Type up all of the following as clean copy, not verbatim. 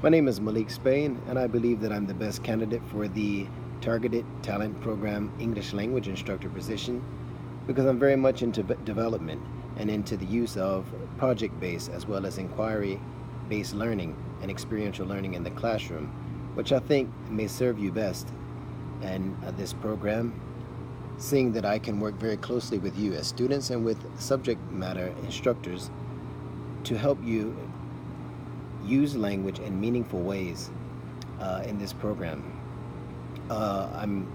My name is Malik Spain, and I believe that I'm the best candidate for the Targeted Talent Program English Language Instructor position because I'm very much into development and into the use of project-based as well as inquiry-based learning and experiential learning in the classroom, which I think may serve you best in this program, seeing that I can work very closely with you as students and with subject matter instructors to help you use language in meaningful ways in this program. I'm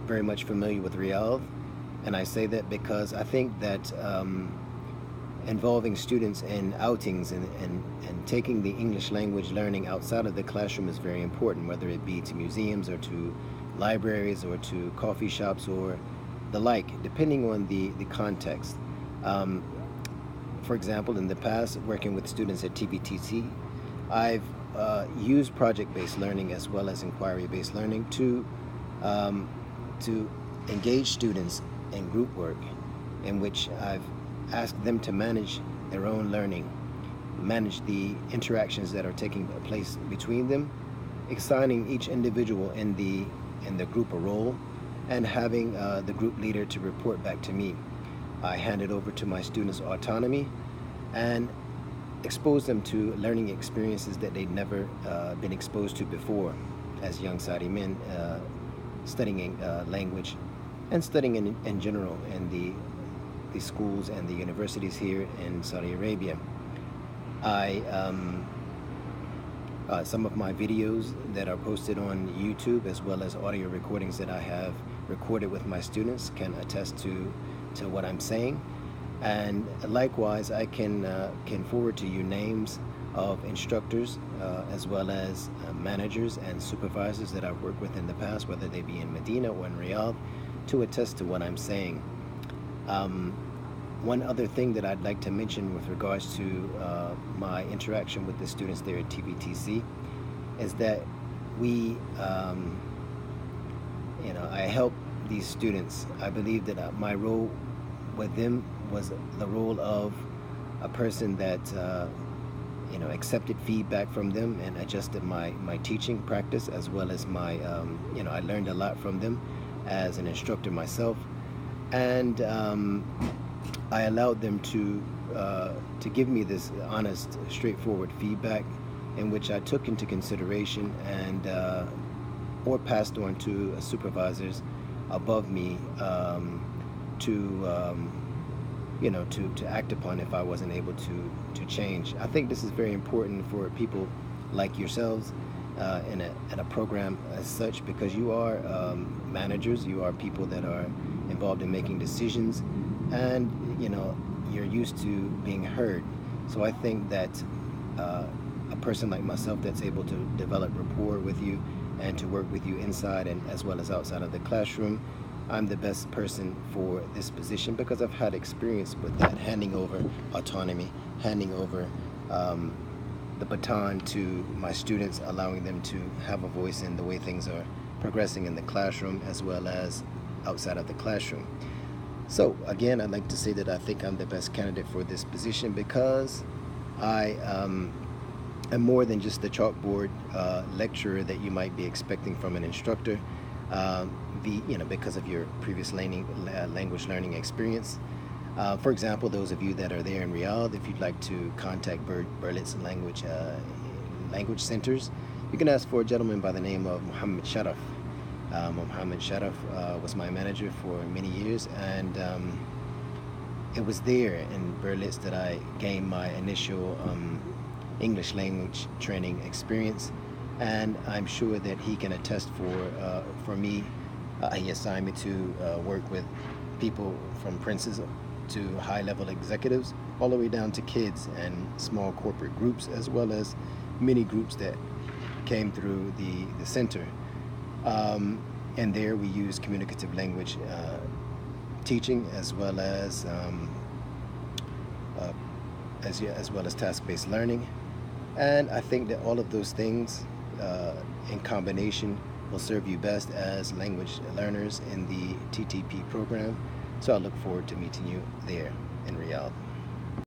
very much familiar with Riyadh, and I say that because I think that involving students in outings and taking the English language learning outside of the classroom is very important, whether it be to museums or to libraries or to coffee shops or the like, depending on the context. Um, for example, in the past, working with students at TVTC, I've used project-based learning as well as inquiry-based learning um, to engage students in group work, in which I've asked them to manage their own learning, manage the interactions that are taking place between them, assigning each individual in the group a role, and having the group leader to report back to me. I handed over to my students autonomy and expose them to learning experiences that they'd never been exposed to before as young Saudi men studying language and studying in general in the schools and the universities here in Saudi Arabia. I Some of my videos that are posted on YouTube as well as audio recordings that I have recorded with my students can attest to what I'm saying. And likewise, I can forward to you names of instructors as well as managers and supervisors that I've worked with in the past, whether they be in Medina or in Riyadh, to attest to what I'm saying. Um, One other thing that I'd like to mention with regards to my interaction with the students there at TVTC is that we, I help these students. I believe that my role with them was the role of a person that accepted feedback from them and adjusted my teaching practice as well as my I learned a lot from them as an instructor myself, and I allowed them to give me this honest, straightforward feedback, in which I took into consideration and or passed on to supervisors above me to to act upon if I wasn't able to change. I think this is very important for people like yourselves in a program as such, because you are managers, you are people that are involved in making decisions, and you're used to being heard. So I think that a person like myself that's able to develop rapport with you and to work with you inside and as well as outside of the classroom, I'm the best person for this position because I've had experience with that, handing over autonomy, handing over the baton to my students, allowing them to have a voice in the way things are progressing in the classroom as well as outside of the classroom. So again, I'd like to say that I think I'm the best candidate for this position because I am more than just the chalkboard lecturer that you might be expecting from an instructor. Because of your previous language learning experience. For example, those of you that are there in Riyadh, if you'd like to contact Berlitz language centers, you can ask for a gentleman by the name of Muhammad Sharaf. Muhammad Sharaf was my manager for many years, and it was there in Berlitz that I gained my initial English language training experience, and I'm sure that he can attest for me. He assigned me to work with people from princes to high-level executives, all the way down to kids and small corporate groups, as well as many groups that came through the center. And there we use communicative language teaching as well as task-based learning. And I think that all of those things in combination will serve you best as language learners in the TTP program. So I look forward to meeting you there in Riyadh.